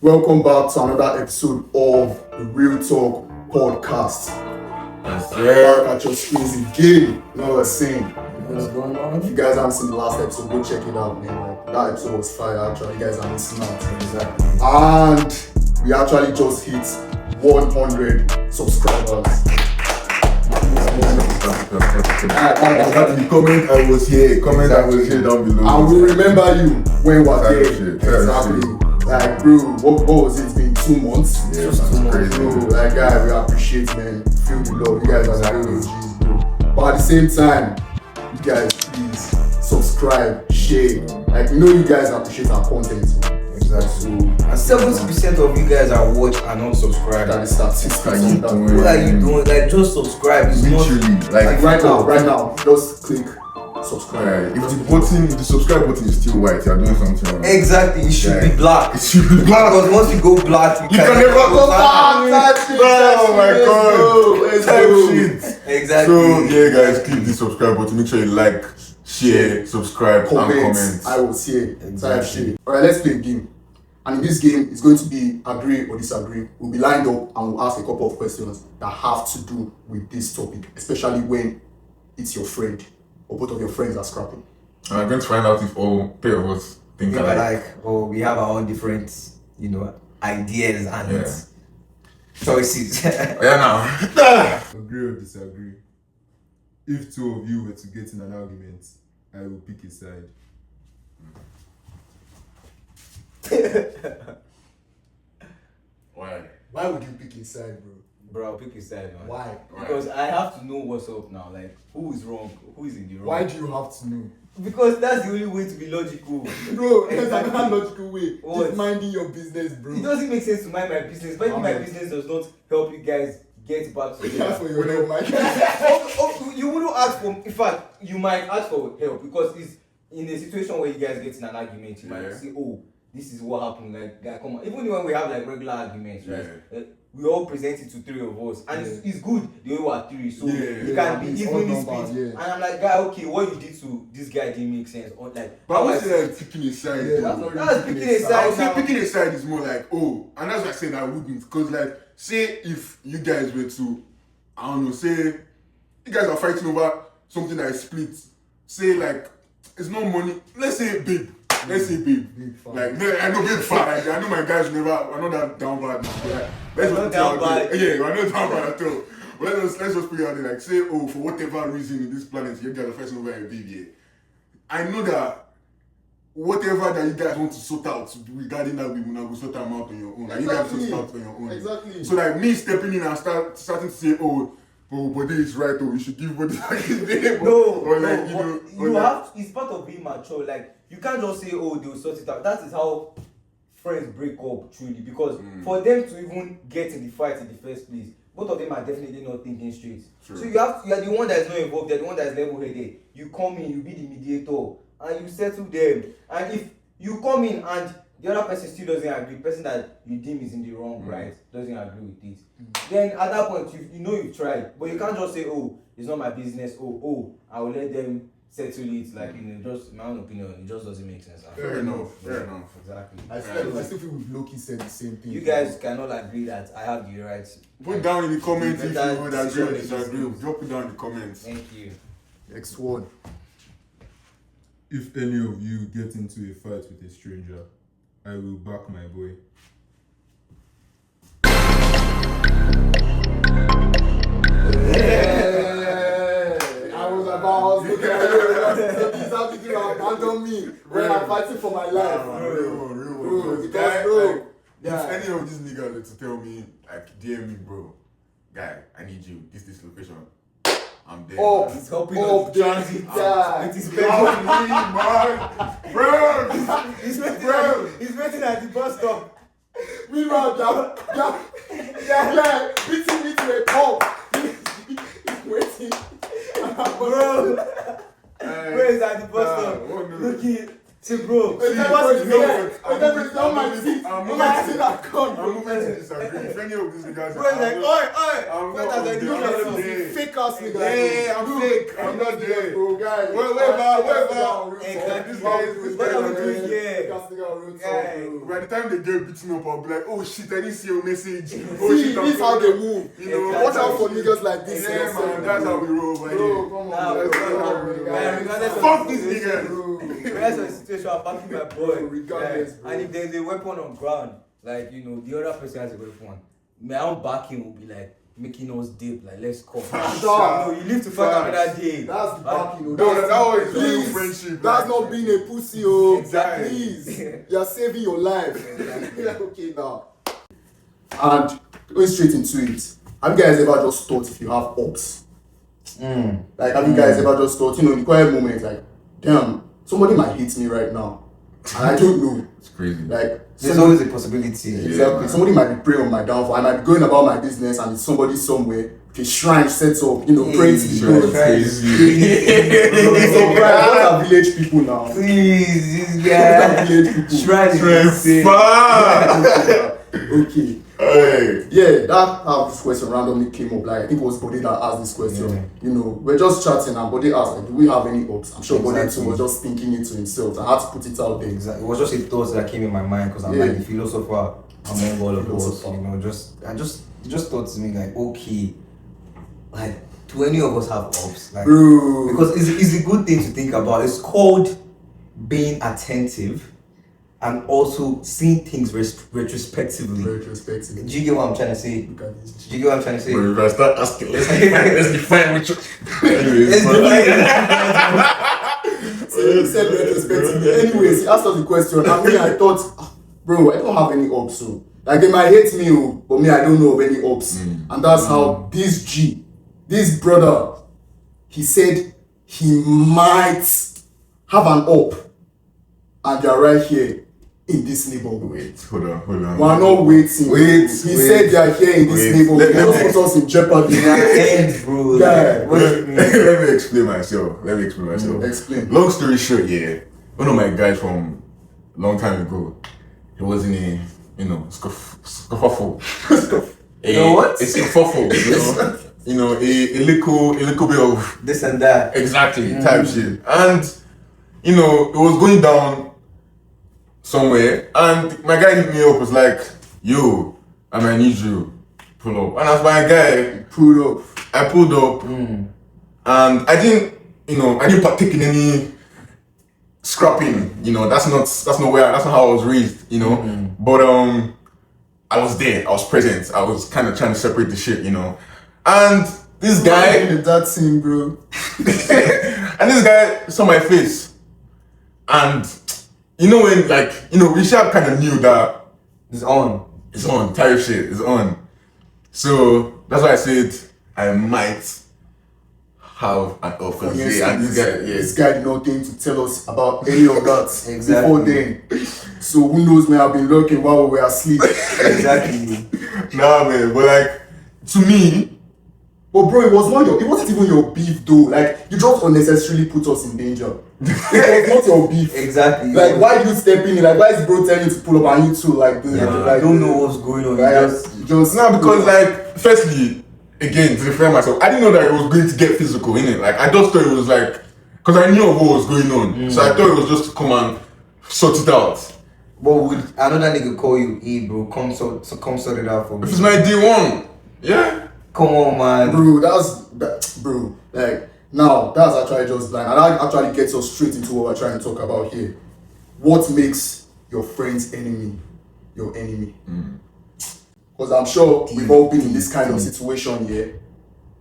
Welcome back to another episode of the Real Talk Podcast. Yes, Back sir. at your screens again. You know what I'm saying? What's going on? If you guys haven't seen the last episode, go check it out, man. Like, that episode was fire, actually. You guys are missing out. Exactly. And we actually just hit 100 subscribers. The comment I was here. Comment I was here down below. And we remember you when we were there. Shit, Exactly. Like, bro, what was it? It's been 2 months? Yeah, Just that's 2 months, crazy. bro. Like, guys, we appreciate, man. Feel the love. You guys are real OGs, bro. But at the same time, you guys, please subscribe, share. Like, we know you guys appreciate our content, man. Exactly. And 70% of you guys are watch and not subscribe. That is statistics. What are you doing? What are you doing? Like, just subscribe. It's Literally, Like, right now, just click subscribe. If the subscribe button is still white, you're doing something wrong. Exactly, it should be black. It should be black. Because once you go black, you can never go back. Oh my god. Let's Type go. shit. Exactly. So yeah, guys, click the subscribe button. Make sure you like, share, subscribe, and comment. I will see it. Exactly. Type. Alright, let's play a game. And in this game, it's going to be agree or disagree. We'll be lined up and we'll ask a couple of questions that have to do with this topic, especially when it's your friend or both of your friends are scrapping. And I'm going to find out if all three of us think alike. Or we have our own different, ideas and Yeah. choices. Yeah, now. Agree or disagree? If two of you were to get in an argument, I will pick a side. Why? Why would you pick a side, bro? Bro, I'll pick a side, man. Why? Because I have to know what's up now. Like, who is wrong? Who is in the wrong? Why do you have to know? Because that's the only way to be logical. Bro, there's another logical way. What? Just minding your business, bro. It doesn't make sense to mind my business. Minding my Amen. business does not help you guys get back to That's for your help, Mike. You wouldn't ask for, in fact, you might ask for help because it's in a situation where you guys get in an argument, you might say, oh, this is what happened, like, guy, come on. Even when we have like regular arguments, right? We all present it to three of us, and it's good they all are three, so it can be it's evenly all split. numbers, yeah. And I'm like, guy, okay, what you did to this guy didn't make sense. Or like, But I would say like picking a side. Yeah, though. that's picking a I side. would say picking a side is more like, oh, and that's why I said I wouldn't. Because, like, say if you guys were to, I don't know, say you guys are fighting over something that is split. Say, like, it's not money. Let's say babe. Let's say babe. Big fan. Like, I know babe fan. Like, I know my guys never, we're not that down bad. Like, let's We're not just put it down out there. bad. Yeah, we're not down bad at all. But let's just put it out there. Like, say, oh, for whatever reason in this planet, you guys are fighting over a babe, yeah. I know that whatever that you guys want to sort out regarding that, we will not go sort them out on your own. Like, you guys will start on your own. Exactly. So like me stepping in and starting to say, oh, Bode is right, oh, you should give Bode like his name. Or like, it's part of being mature. Like, you can't just say, oh, they'll sort it out. That is how friends break up, truly. Because for them to even get in the fight in the first place, both of them are definitely not thinking straight. True. So you're the one that is not involved, you're the one that is level-headed. You come in, you be the mediator, and you settle them. And if you come in and the other person still doesn't agree, the person that you deem is in the wrong, right, doesn't agree with it, then at that point, you know you've tried. But you can't just say, oh, it's not my business, oh, I will let them settle it. Like, just my own opinion, it just doesn't make sense. Fair enough. Exactly. I still feel we've low-key said the same thing. You guys cannot agree that I have the right. Put down in the comments if Better you would agree or decision disagree. making. Drop it down in the comments. Thank you. Next one. If any of you get into a fight with a stranger, I will back my boy. I was looking at you. This happened to abandon me when I'm fighting for my life. Real. Because, Guy, bro, like, yeah. if any of these niggas were to tell me, like, DM me, bro, guy, I need you, this location, I'm there. Oh, man. It's helping Oh, us transit. yeah. It is Help me, man. Bro, He's waiting at the bus stop. Meanwhile, they're beating me to a pulp. He's waiting. Bro, where is at the bus stop? oh, no. Looking, See, bro. See, I'm moving to disagree. If any of these niggas Bro, it's like, I'm Wait, not as I do there. that, I'm not there. fake ass nigga. Yeah, I'm fake. I'm not there. Bro, guys. Whatever. Exactly. This guy is What are we better. doing here? Guy. By the time they get beaten up, I'll be like, oh shit, I didn't see your message. Oh See, shit, this how they move. You know, Exactly. Watch out for niggas like this. Yeah, man, that's how we roll over Bro, here. come Nah, on, bro, man, regardless of Fuck the these situation, niggas. bro. regardless of the situation, I'm backing my boy. Regardless, Like, bro. and if there's a weapon on ground, like, you know, the other person has a weapon, my own backing will be like making us dip, like, let's come. Sure. You live to fight another day. That's the backing. No, that was Please, real friendship. that's not being a pussy, oh. Exactly. Please, you're saving your life. Okay, now. And going straight into it, have you guys ever just thought if you have ops? Like, have you guys ever just thought, you know, in the quiet moment, like, damn, somebody might hate me right now, and I don't know. It's crazy. Like, There's always a possibility. exactly. man. Somebody might be praying on my downfall. I might be going about my business, and it's somebody somewhere, a shrine set up, you know, praying to the Sure, gods. crazy. So, right, what are village people now? Please, this What are guy. village people? Shrine is Fuck! Okay. Hey. Yeah, that how this question randomly came up. Like, I think it was Bode that asked this question. Yeah. You know, we're just chatting and Bode asked, like, do we have any ops? I'm sure Bode Exactly. too was just thinking it to himself. I had to put it out there. Exactly. It was just a thought that came in my mind because I'm Yeah. like the philosopher among all of us. Philosopher. You know, just thought to me like, okay, like, do any of us have ops? Like, Bro. because it's a good thing to think about. It's called being attentive and also seeing things retrospectively. Retrospectively. Do you get what I'm trying to say? Look at this. Do you get what I'm trying to say? Bro, you gotta start asking. Let's define what you. Anyways, Let's bro. So he said retrospectively. Anyways, he asked us the question. And me, I thought, bro, I don't have any ops. So, like, they might hate me, oh, but me, I don't know of any ops. And that's how this brother, he said he might have an op. And they're right here in this neighborhood. Wait, hold on. We're not waiting. He said they are here in this Wait. neighborhood. Let me- Don't put us in jeopardy. End, bro. Yeah. What do you mean? Let me explain myself. Explain. Long story short, yeah. One of my guys from a long time ago, he was in a, you know, scuffle. what? A scuffle, you know, a little bit of This and that. exactly type shit. And, you know, it was going down somewhere, and my guy hit me up, was like, yo, I might need you, pull up. And as my guy, Pull up. I pulled up, and I didn't partake in any scrapping, you know, that's not how I was raised, you know. But I was there, I was present, I was kind of trying to separate the shit, you know. And this guy, That scene, bro. and this guy saw my face, and you know when, like, you know, Richard kind of knew that It's on. it's on, type shit, it's on. So that's why I said I might have an offer. Yes, And this guy did not think to tell us about any of that Exactly. before then. So who knows, may have been lurking while we were asleep. Exactly. Nah, man, but like, to me, But bro, it wasn't even your beef though. Like, you just unnecessarily put us in danger. It was not your beef. Exactly. Like, why you stepping in? Like, why is bro telling you to pull up and you two like doing Yeah, like I don't know what's going on. Like, Just no, because like, firstly, again, to defend myself, I didn't know that it was going to get physical, innit? Like, I just thought it was like, because I knew of what was going on. So I thought it was just to come and sort it out. but would another nigga call you, hey bro, come sort it out for me. If it's my D1, yeah. Come on, man. Bro, like, now, that's actually just blind. And that actually gets us straight into what we're trying to talk about here. What makes your friend's enemy your enemy? Because I'm sure we've all been in this kind of situation here,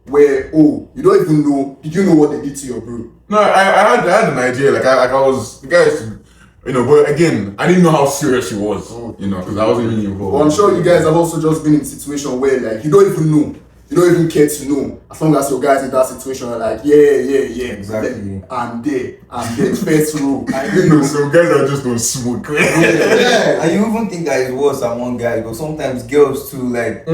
where, oh, you don't even know, did you know what they did to your bro? No, I had an idea. Like, I was, the guy used to, you know, but again, I didn't know how serious he was, you know, because I wasn't really involved. But I'm sure you guys have also just been in a situation where, like, you don't even know. You don't even care to know. As long as your guys in that situation are like, yeah. Exactly. I'm there. and then first row. You know, some guys are just on smoke. And you even think that it's worse among guys, but sometimes girls too, like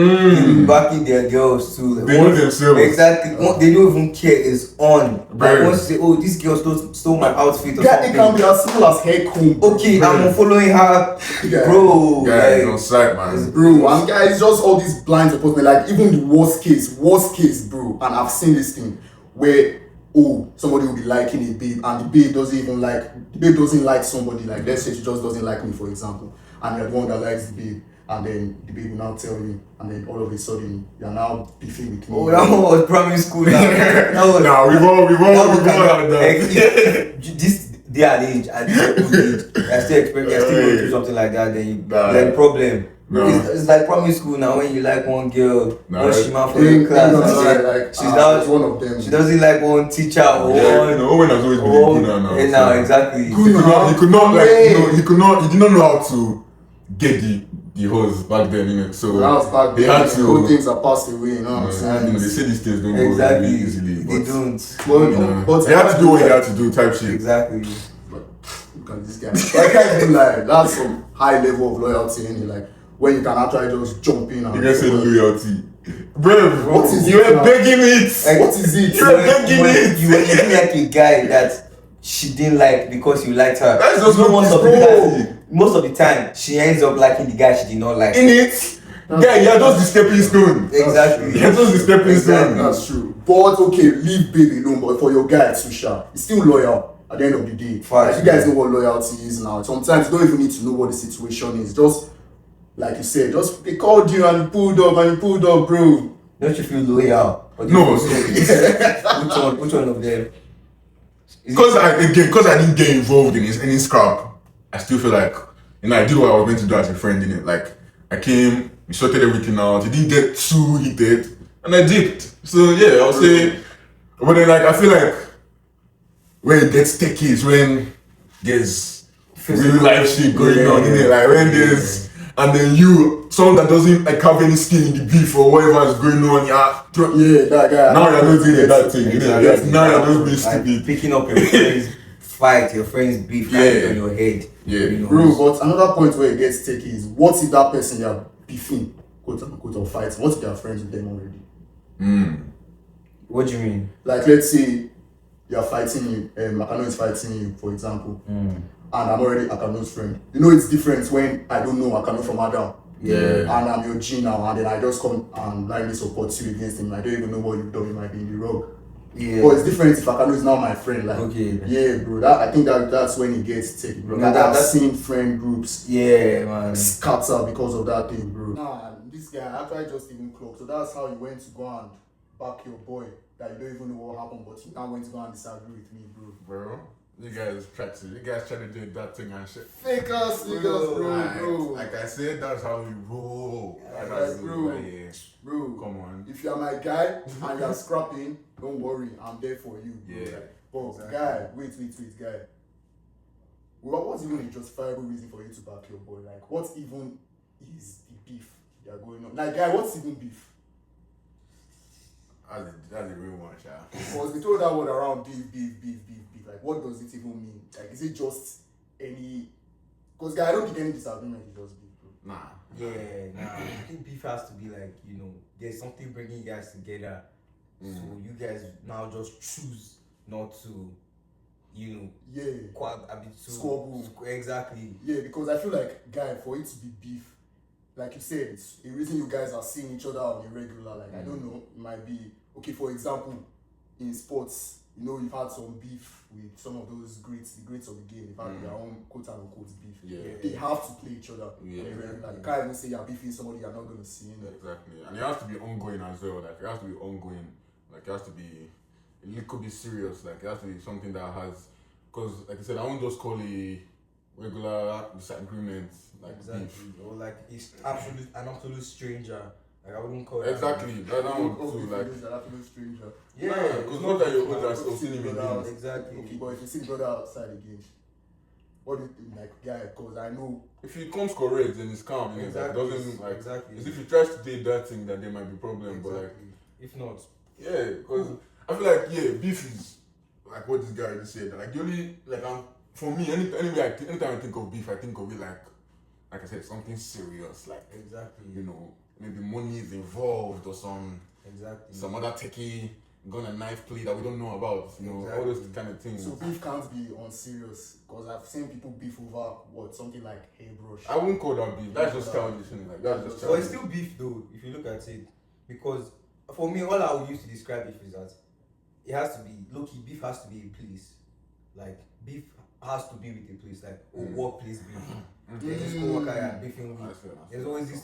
backing their girls too. Like, They know themselves. Exactly. They don't even care. It's on. Like Very. once you say, "Oh, this girl stole my outfit," or It can something. be as simple as hair comb. Okay, I'm following her, Yeah. bro. Guys like, on site, man. Bro, and guys, just all these blind supportment, like even the worst case, bro. And I've seen this thing where somebody will be liking a babe, and the babe doesn't like somebody. Like let's say she just doesn't like me, for example, and you're the one that likes the babe, and then the babe will now tell you, and then all of a sudden you're now beefing with me. Oh, that one was primary school now. Nah, we've all had that. This day and age, at this age, I still expect, I still go through something like that. Then the problem. No. It's like primary school now when you like one girl, No, one right. shima for your class, and she's now one of them. she doesn't like one teacher or Yeah, no, Owen has always been a Guna now. and now exactly. He could not he did not know how to get the hose back then, you know. So That was back they then. had to. Good things are passed away, you know what I'm You saying? know, they say these things don't Exactly. go really easily. They But, don't. But, you know, but they had to do what they had to do, type shit. Exactly. Look at this guy. I can't even lie. That's some high level of loyalty, and like when you can actually just jump in and You guys say loyalty. Bro, What is you it were now? begging it. Like, what is it? You were begging it. You were like a guy that she didn't like because you liked her. That's just You know, what most of it's the bro. time. Most of the time, she ends up liking the guy she did not like. In it, yeah, you're just the stepping stone. Exactly. You're just the stepping Exactly. stone. That's true. But okay, leave baby alone. But for your guy, Susha, he's still loyal at the end of the day. Facts, Like you guys know what loyalty is now. Sometimes you don't even need to know what the situation is. Just like you said, just they called you and you pulled up, bro. Don't you feel loyal? Or do No. you feel which one of them? Because I didn't get involved in any scrap, I still feel like, you know, I did what I was meant to do as a friend in it. Like I came, we sorted everything out. It didn't get too heated, and I dipped. So yeah, I'll say. But then like I feel like when it gets sticky is when there's real life shit going on in it. Like when there's and then someone that doesn't like have any skin in the beef or whatever is going on, Yeah, that guy. now you're not doing that thing. You know, Exactly. now you're just being Like, stupid. picking up your friend's fight, your friend's beef, Yeah. on your head. Yeah. You know. Bro, but another point where it gets sticky is what if that person you're beefing, quote unquote, or fighting, what if they're friends with them already? What do you mean? Like let's say you're fighting Akano is fighting you, for example, and I'm already Akano's friend. You know it's different when I don't know Akano from Adam. Yeah. And I'm your G now, and then I just come and blindly support you against him. I don't even know what you've done, you might be in the wrong. Yeah. But it's different if Akano is now my friend. Like, Okay. yeah, bro. I think that's when it gets taken, bro. No, Like, I've that's- seen friend groups Yeah, man. scatter because of that thing, bro. Nah, this guy actually just even clocked. So that's how he went to go and back your boy. That you don't even know what happened, but you now went to go and disagree with me, bro. Bro, you guys practice. You guys trying to do that thing and shit. Fake ass niggas, bro. Like I said, that's how we roll. Like, That's bro. yeah. Bro, Come on. if you're my guy and you're scrapping, don't worry, I'm there for you. Bro. Yeah. But Exactly. guy, wait, guy. What's even a justifiable reason for you to back your boy? Like, what even is the beef you're going on? Like, guy, what's even beef? That's a real one, child. Because we throw that word around beef. Like, what does it even mean? Like, is it just any? Because guy, I don't think any disagreement is just beef, bro. Nah. Yeah, nah. I think beef has to be like, you know, there's something bringing you guys together. So you guys now just choose not to, you know, Yeah. Squabble. Exactly. Yeah, because I feel like, guy, for it to be beef, like you said, it's a reason you guys are seeing each other on a regular. Like, I don't know, it might be, okay, for example, in sports, you know, you've had some beef with some of those greats, the greats of the game. They've had their own quote-unquote beef. Yeah. They have to play each other. Yeah. Like, you can't even say you're beefing somebody you're not going to see. You know? Exactly. And it has to be ongoing as well. Like, it has to be ongoing. Like, it has to be, it could be serious. Like, it has to be something that has, because, like I said, I won't just call it regular disagreement, like Exactly. beef. Or like it's an absolute stranger. Like I wouldn't call it. Exactly. That one too, like. You're not feeling stranger. Yeah, Because not that you're older, still seen him again. Exactly. Okay, but if you see the brother outside again, what do you think, like, guy? Because I know. If he comes correct, then it's calm. You know, Exactly. like, doesn't like. Exactly. It's if he tries to date that thing, that there might be problem. But like, Exactly. If not, yeah, because I feel like beef is like what this guy just said. Like the only like for me, anytime I think of beef, I think of it like I said, something serious. Like Exactly. you know, maybe money is involved or some other techie gun and knife play that we don't know about. You know, all those kind of things. So beef can't be unserious because I've seen people beef over something like hairbrush. I wouldn't call that beef. That's just childish. Like that's just But childish. it's still beef though, if you look at it. Because for me, all I would use to describe beef is that it has to be low-key, beef has to be a place. Like beef has to be with a place, like workplace beef. There's this co-worker you're beefing with.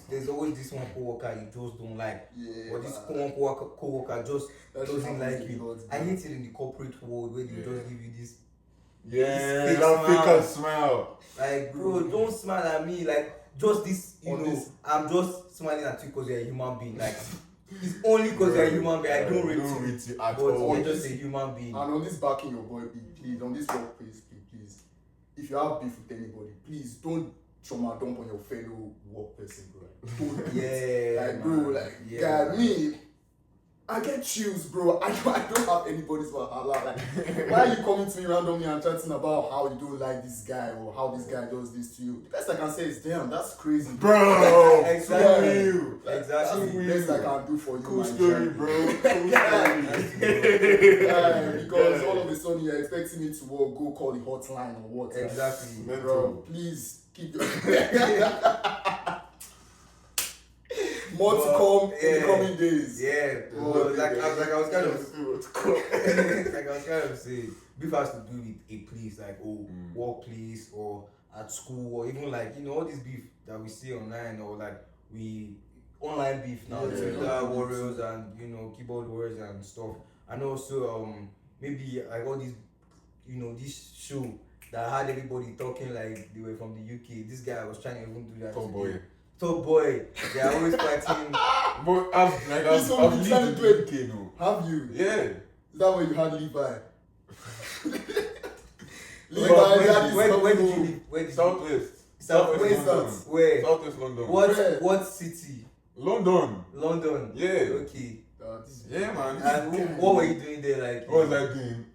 There's always this one co-worker you just don't like. Yeah, Or this co-worker just doesn't like you. I hate it in the corporate world where they just give you this that fake smile. like, bro, don't smile at me. Like, just this, I'm just smiling at you because you're a human being. Like, it's only because you're a human being. I don't rate you at but all. you're just a human being. And on this backing your boy, please, on this workplace, please, if you have beef with anybody, please don't trauma dump on your fellow work person, bro. Don't do it. Like, bro, like, guy, me, I get chills, bro. I don't have anybody's wahala. Like, why are you coming to me randomly and chatting about how you don't like this guy or how this guy does this to you? The best I can say is, damn, that's crazy, Bro, Exactly. That's Exactly. the best I can do for you. cool my story, guy. bro. Cool Yeah, because all of a sudden you're expecting me to go call the hotline or what? Exactly. Like, bro, please keep your more to come in the coming days. Yeah. Oh, Like I was kind of story. like I was kind of saying, beef has to do with a place, like workplace or at school, or even like all this beef that we see online, or like we online beef now, Twitter warriors and keyboard warriors and stuff, and also maybe I got this this show that had everybody talking like they were from the UK. This guy was trying to even do that. Top boy, they are always fighting. But I've lived in the UK now. Have you? Yeah. Is that where you had Levi? Where did you live? Where did you Southwest. Southwest London. Where? Southwest London. What city? London. London. Yeah. Okay. Yeah, man. And what were you doing there? Like, What was I doing?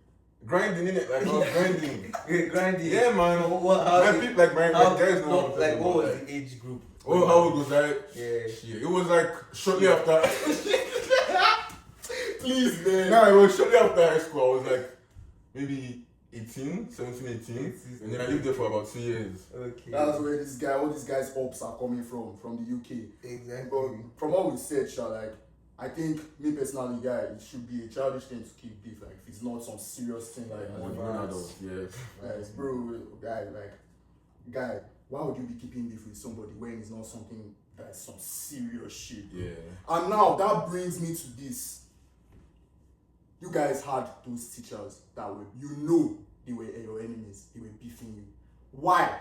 Grinding in it, like I was grinding. you were grinding. Yeah, man. What? My people, like my guys know. No, like, what was the age group? Oh, how old was I? Yeah. Shit, it was like shortly after. Please, man. No, it was shortly after high school. I was like maybe 18, 17, 18. And then I lived there for about 2 years. Okay. That's where all these guys' hopes are coming from the UK. Exactly. But from what we said, like, I think me personally, guy, it should be a childish thing to keep beef. Like, if it's not some serious thing like money, bro, guy, why would you be keeping beef with somebody when it's not something that's some serious shit? Yeah. And now that brings me to this. You guys had those teachers that were, they were your enemies. They were beefing you. Why?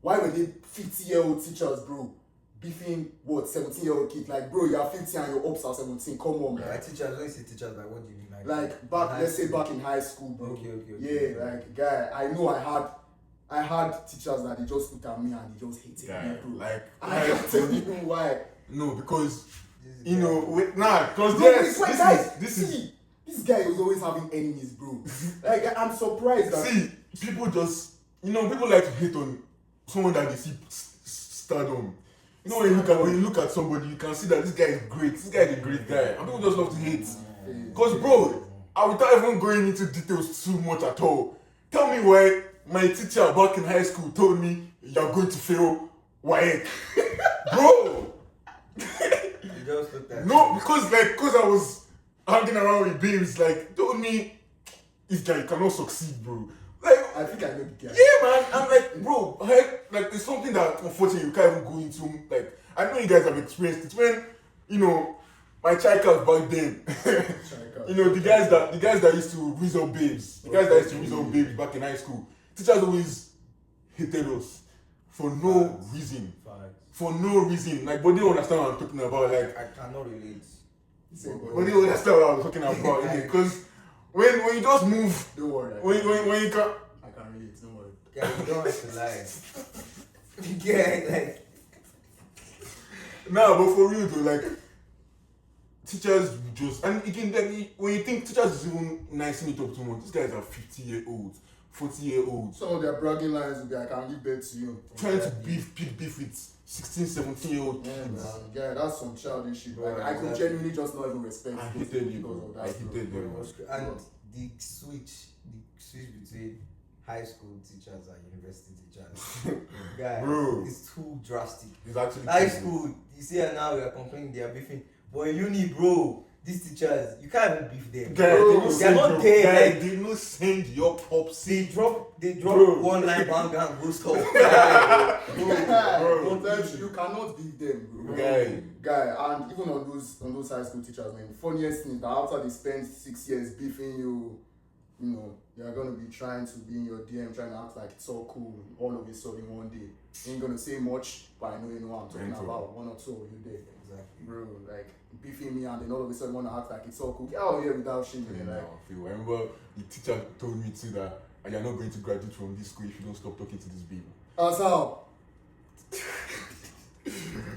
Why were they 50-year-old teachers, bro? Beefing 17-year-old kid? Like, bro, you're 50 and your ops are 17. Come on, man. Like teachers, when you say teachers, like, what do you mean? Like let's say back in high school, bro. Okay. Yeah, like, guy, I know I had teachers that they just looked at me and they just hated me, bro. Like, I can't tell you why. No, because because No, this is this guy was always having enemies, bro. Like, I'm surprised that people just people like to hate on someone that they see stardom. When you look at somebody, you can see that this guy is great. This guy is a great guy, and people just love to hate. Because, bro, without even going into details too much at all, tell me why my teacher back in high school told me you're going to fail WAEC. Bro! You just looked at No, because I was hanging around with babes, like, told me this guy cannot succeed, bro. Like, I think I know the guy. yeah, man. I'm like, bro, like, it's something that unfortunately you can't even go into. Like, I know you guys have experienced it when, my child cars back then. The guys that used to raise up babes, back in high school. Teachers always hated us for no reason. For no reason. Like, but they don't understand what I'm talking about. Like, I cannot relate. but they don't understand what I'm talking about. Because when you just move, Don't worry. when you can. I can relate. Don't worry. Yeah, you don't have to lie. Yeah, like. Nah, but for real though, like, teachers just, and again, then when you think teachers is even nicing it up too much, these guys are 50-year-olds, 40-year-olds, Some of their bragging lines will be, I can give birth to you. trying to pick beef with 16, 17-year-old Yeah, kids. man. Yeah, that's some childish shit. Like, Bro, I could exactly. genuinely just not even respect I those hated people you, because of bro. that, I hated bro. them. And the switch between high school teachers and university teachers, guys, Bro. it's too drastic. It's actually High crazy. school, you see, and now we are complaining they are beefing, but in uni, bro, these teachers, you can't even beef them. Guy, Bro, they are not there. Guy, Like, they no send your popsy. they drop Bro. one line bang and go stop. Bro. Sometimes you cannot beat them, bro. Guy. And even on those high school teachers, man, funniest thing is that after they spend 6 years beefing you, you know, you're gonna be trying to be in your DM, trying to act like it's all cool. All of a sudden, one day, you ain't gonna say much, but I know you know what I'm talking Mental. about. One or two of you there, Exactly. bro. Like beefing me, and then all of a sudden wanna act like it's all cool. Get out here without shit, man. Like, I remember the teacher told me too that you're not going to graduate from this school if you don't stop talking to this baby. as how?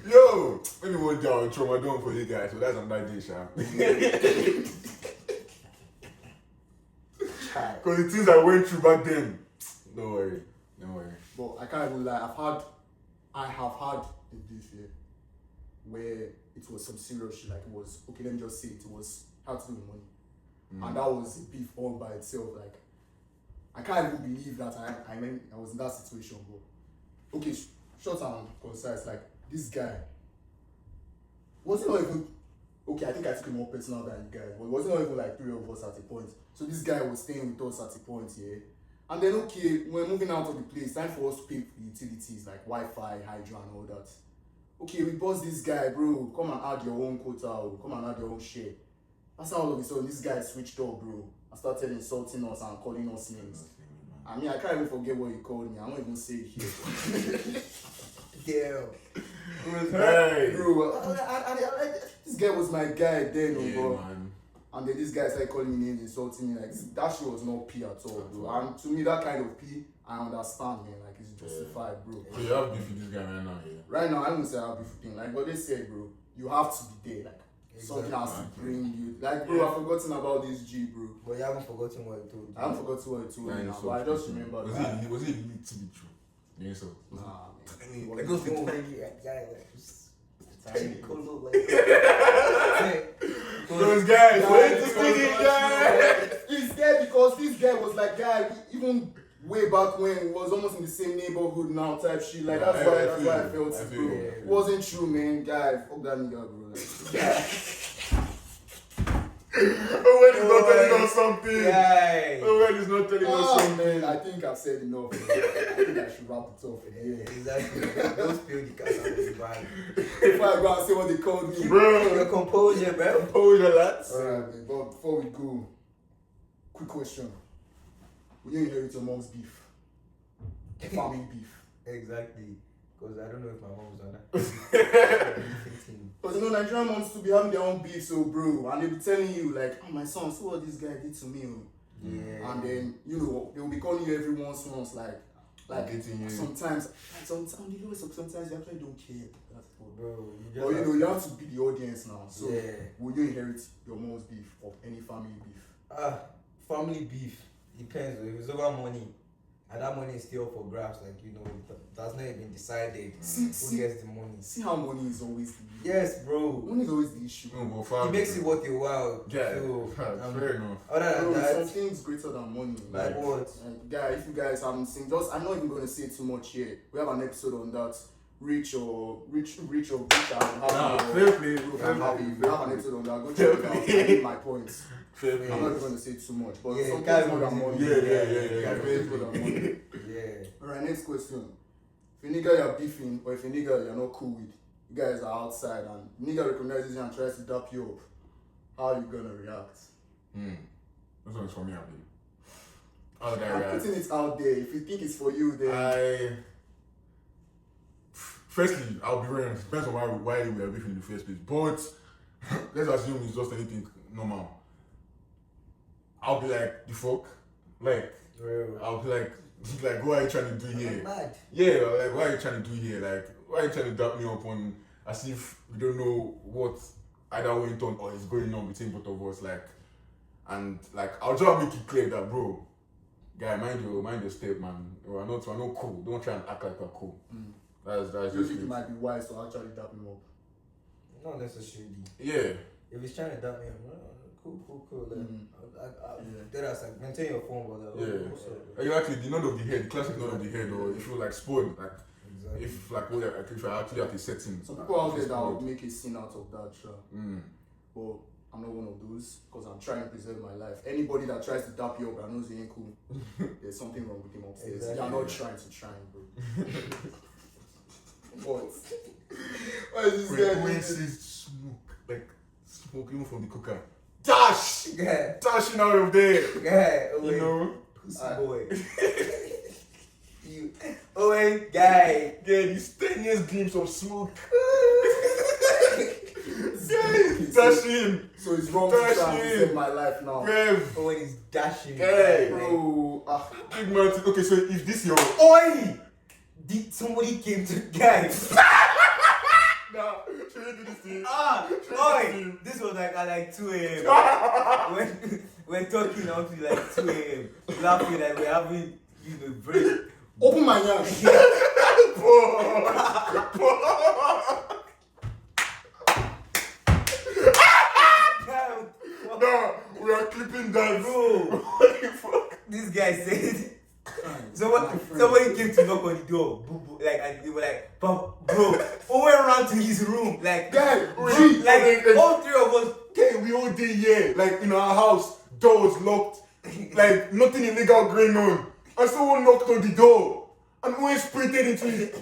Yo, maybe one day I'll trauma down for you guys, so that's on that day, Sha. Because the things I went through back then, don't worry. But I can't even lie. I have had a beef here where it was some serious shit. Like it was okay. Let me just say it was how to do with money, and that was a beef all by itself. Like I can't even believe that I was in that situation. But okay, short and concise. Like this guy wasn't not even okay. I think I took it more personal than you guys, but it wasn't even like three of us at a point. So this guy was staying with us at a point, yeah. And then okay, we're moving out of the place. Time for us to pay for the utilities like Wi-Fi, hydro, and all that. Okay, we boss this guy, bro. Come and add your own quota, or come and add your own share. That's how all of a sudden this guy switched up, bro. And started insulting us and calling us names. I mean, I can't even forget what he called me. I won't even say it here. Damn. Hey. Bro, and this guy was my guy then, Yeah, bro. man. And then this guy started calling me names, insulting me. Like, that shit was not P at all, bro. And to me, that kind of P, I understand, man. Like, it's justified, bro. So you have beef with this guy right now, yeah? Right now, I don't say I have beef with him. Like, what they said, bro, you have to be there. Like, something has to bring you. Like, bro, I've forgotten about this G, bro. But you haven't forgotten what he told you. I haven't forgotten what he told me now, so but I just remember was that. it a little bit true? The insult. Nah, man. Like those No, tiny. guy, like, just Tiny, tiny bro. colo, like. Those guys, Guy, wait to because- see this guy. He's there because this guy was like, guy, even way back when it was almost in the same neighborhood now type shit. Like, that's why I felt it, bro. It wasn't true, man. Guy, fuck that nigga, bro. Like, Owen is not telling us something. Guy. Owen is not telling us oh, something. man, I think I've said enough. Man. I think I should wrap it up Yeah, here. exactly. Don't spill the cat out of the bag. Before I go and say what they called me. Bro, Your composure, bro. composure, lads. Alright, man, but before we go, quick question. Will you inherit your mom's beef? Family beef? Exactly. Because I don't know if my mom's on that. Because you know, Nigerian moms to be having their own beef, so bro, and they be telling you like, oh my son, see what this guy did to me, oh. Yeah. And then you know they will be calling you every once like Getting you. sometimes on the lowest of sometimes they actually don't care. That's all. Bro, But you know you have to be the audience now. So Yeah. will you inherit your mom's beef or any family beef? Family beef depends. If it's over money, and that money is still up for grabs, like you know, that's not even decided who gets the money. See how money is always the Yes, bro. money is always the issue. No, but It family. makes it worth your while. Yeah, So, fair enough. other than Bro, that, something's greater than money. like what? Like, guys, if you guys haven't seen, I'm not even going to say too much here. We have an episode on that. Rich or rich and Nah, happy. fair play. Or Fair happy. play. We have an episode on that. Go check it out. I made my points. Fair I'm play. not even going to say too much, but Yeah, something's can't more than even- money. Yeah. Something's more than money. Yeah. Alright, next question. If a nigga you're beefing or if a nigga you're not cool with, you guys are outside and nigga recognizes you and tries to dap you up, how are you gonna react? This one's for me, I believe. How would I I'm react? putting it out there. If you think it's for you, then Firstly, I'll be very honest. Depends on why we are beefing in the first place. But let's assume it's just anything normal. I'll be like, the fuck? Like, Bro. I'll be like, what are you trying to do here? Mad. Yeah, like, what are you trying to do here? Like, why are you trying to dap me up on as if we don't know what either went on or is going on between both of us, like, and like I'll try to make it clear that, bro, guy, mind your step, man. We're not cool. Don't try and act like we're cool. That's You just think it. it might be wise to actually dap him up? Not necessarily. Yeah. If he's trying to dap me, cool. Like, Yeah. that's like maintain your phone, but Yeah. what's up? Exactly, the nod of the head, classic nod of the head, or if you like spoiled, like Exactly. if like if you're actually at a setting. Some people out there that spoiled. would make a scene out of that, sure. But I'm not one of those because I'm trying to preserve my life. Anybody that tries to dap you up and knows he ain't cool, there's something wrong with him upstairs. Exactly. You're not trying to shine, bro. What? Why is this guy When doing he this? sees smoke, like smoke even from the cooker, dash, Yeah, dashing out of there, yeah, you know. pussy boy. You, guy. Yeah, these 10 years glimpse of smoke. Dashing, So it's wrong to try and Dashing. preserve my life now. Rev, Owen is dashing. Hey. Bro, big man. Okay, so if this your Oi! Somebody came to guys. nah, should we do this thing? Oi! This was like at like 2 a.m. when we're talking up to like 2 a.m. Laughing like we're having, break. open my yarn. No, we are clipping that, Bro, What the fuck? this guy said somebody came to knock on the door, like, and they were like, bro, Owen ran to his room, like, Guy, like all three of us. Okay, we all day here, like in our house, door was locked, like nothing illegal going on. And someone knocked on the door, and we sprinted into it.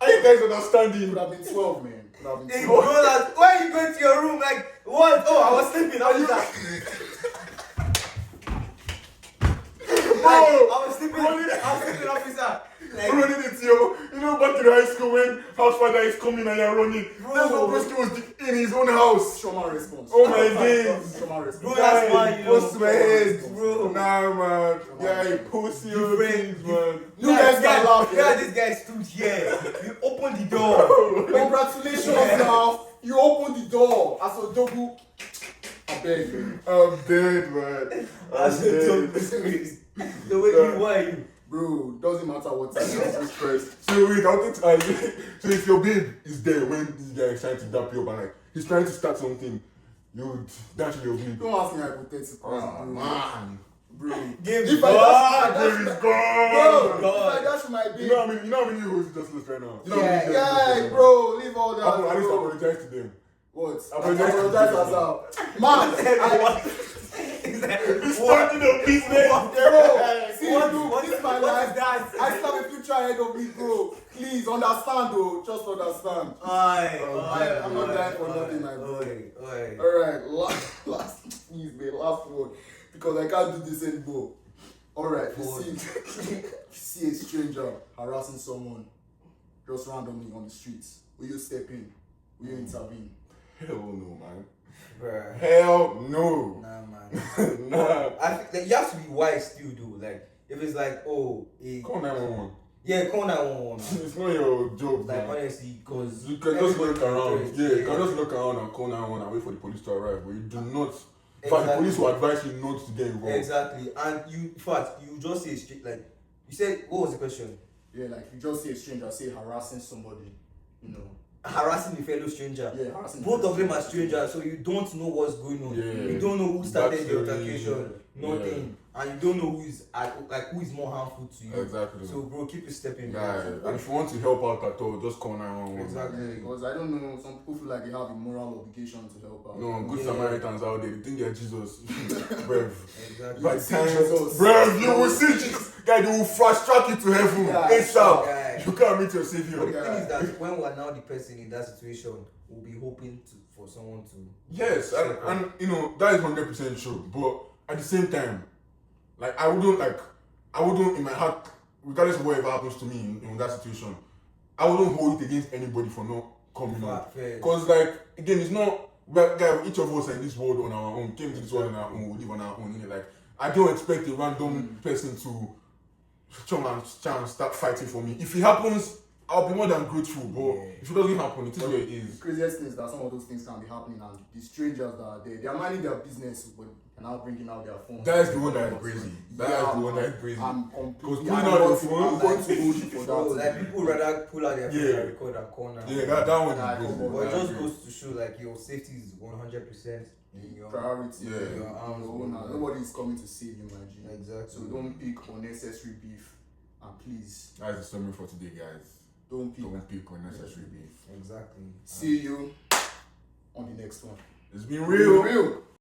Are you guys understanding? Could have been 12, man. Could have been Hey, 12. bro, like, why are you going to your room? Like, what? Oh, I was sleeping. How was that? I was sleeping, officer. Like, Running into you know, back in high school when house father is coming and you're running. Bro. That's what Broski was in his own house. Trauma response. Oh my days. Trauma Bro, response. that's why you post my head, bro. Nah, man. Yeah, post your friend, things, man. You guys can laugh, yeah? this guy stood here. You opened the door. Congratulations now. You opened the door as a double. I beg you. I'm dead, man. As a dog disgrace. The way you were. Bro, doesn't matter what time. Jesus Christ. So wait, I want to tell you. So if your babe is there when this guy is trying to dap you up and like he's trying to start something, you would dash your babe. Don't ask me hypotheticals, Oh, bro. man. Bro. Game If gone. I Babe dash, is bro, gone. if I dash my You babe, know how many hoes you just lost right now? You know how Yeah, many girls you just lost yeah, right now? bro, leave all that. At least bro. apologize to them. What? Apologize Apologize to as them. well. Man, He's starting a business. bro, see, What- look, what- this is my what life. is that? I still have a future ahead of me, bro. Please understand, though. Just understand. I'm not dying for nothing, my bro. Alright, last, please, man, last one. Because I can't do this anymore. Alright, you see a stranger harassing someone just randomly on the streets. Will you step in? Will you intervene? Hell no, man. Bruh. Hell no. Nah, man. Nah. I think that you have to be wise still, though. Like, if it's like, oh, Call 911. yeah, call 911, man. It's not your job, Like, man. honestly, because You can just look around. Yeah, you can just look around and call 911 and wait for the police to arrive. But you do not. In fact, the Exactly. police will advise you not to get involved. Exactly. And you, in fact, you just say straight, like, you said, what was the question? Yeah, like you just see a stranger say harassing somebody, you know. Harassing the fellow stranger. Yeah, harassing. Both of them are strangers, so you don't know what's going on. Yeah. You don't know who started the Backstory, altercation, nothing, and you don't know who is more harmful to you. Exactly. So, bro, keep it stepping. Yeah, and if you want to help out at all, just call 911. Exactly. Because I don't know, some people feel like they have a moral obligation to help out. No, good Yeah. Samaritans out there, they think they're Jesus. Brev. Exactly. By You the see time, Jesus. Brev, you will see Jesus. Guy, they will fast track you to heaven. Yeah. ASAP. Yeah. You can't meet your But the savior. thing is that when we're now the person in that situation, we'll be hoping for someone to. Yes, and you know, that is 100% true. But at the same time, like I wouldn't in my heart, regardless of whatever happens to me in that situation, I wouldn't hold it against anybody for not coming out. Fair. Because like again, it's not well, guy, each of us are in this world on our own, came to this world on our own, we live on our own. You know, like I don't expect a random person to try and start fighting for me. If it happens, I'll be more than grateful, but Yeah. if it doesn't happen, it is what it The is. craziest thing is that some of those things can be happening, and the strangers that are there, they are minding their business, but they're now bringing out their phone. That is the one that is crazy. That is the one that is crazy. I'm Because completely. pulling I'm out your going to- phone- I'm going to hold you for Bro, that. like people rather pull out their phone Yeah. and record and call now. Yeah, that one Nah, is crazy. come on. But it I just agree. goes to show like your safety is 100% in your Priority. Yeah. Your arms, own. bro. Nobody is coming to save you, my G. Exactly. So don't pick unnecessary beef, and please That's the summary for today, guys. don't pick. Don't pick unnecessary beef. Exactly. See you on the next one. It's been real. Real.